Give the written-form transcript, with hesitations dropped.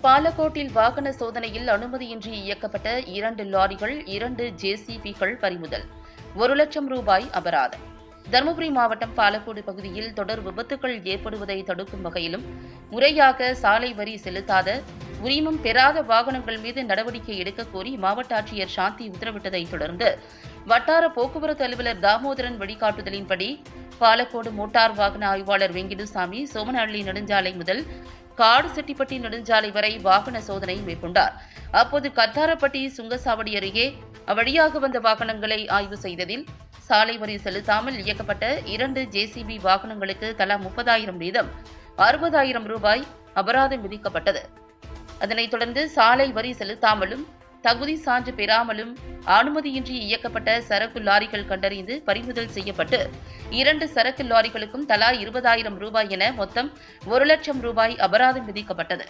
பாலக்கோட்டில் வாகன சோதனையில் அனுமதியின்றி இயக்கப்பட்ட 2 லாரிகள் 2 ஜேசிபிகள் பறிமுதல். 1 லட்சம் ரூபாய் அபராதம். தருமபுரி மாவட்டம் பாலக்கோடு பகுதியில் தொடர் விபத்துகள் ஏற்படுவதை தடுக்கும் வகையிலும் முறையாக சாலை வரி செலுத்தாத உரிமம் பெறாத வாகனங்கள் மீது நடவடிக்கை எடுக்க கோரி மாவட்ட ஆட்சியர் சாந்தி உத்தரவிட்டதை தொடர்ந்து வட்டார போக்குவரத்து அலுவலர் தாமோதரன் வழிகாட்டுதலின்படி பாலக்கோடு மோட்டார் வாகன ஆய்வாளர் வெங்கிடுசாமி சோமனஹள்ளி நெடுஞ்சாலை முதல் காடுசெட்டிப்பட்டி நெடுஞ்சாலை வரை வாகன சோதனை மேற்கொண்டார். அப்போது கத்தாரப்பட்டி சுங்கசாவடி அருகே அவ்வழியாக வந்த வாகனங்களை ஆய்வு செய்ததில் சாலை வரி செலுத்தாமல் இயக்கப்பட்ட 2 ஜேசிபி வாகனங்களுக்கு தலா 30,000 வீதம் 60,000 ரூபாய் அபராதம் விதிக்கப்பட்டது. அதனைத் தொடர்ந்து சாலை வரி செலுத்தாமலும் தகுதி சான்று பெறாமலும் அனுமதியின்றி இயக்கப்பட்ட சரக்கு லாரிகள் கண்டறிந்து பறிமுதல் செய்யப்பட்டு 2 சரக்கு லாரிகளுக்கும் தலா 20,000 ரூபாய் என மொத்தம் 1 லட்சம் ரூபாய் அபராதம் விதிக்கப்பட்டது.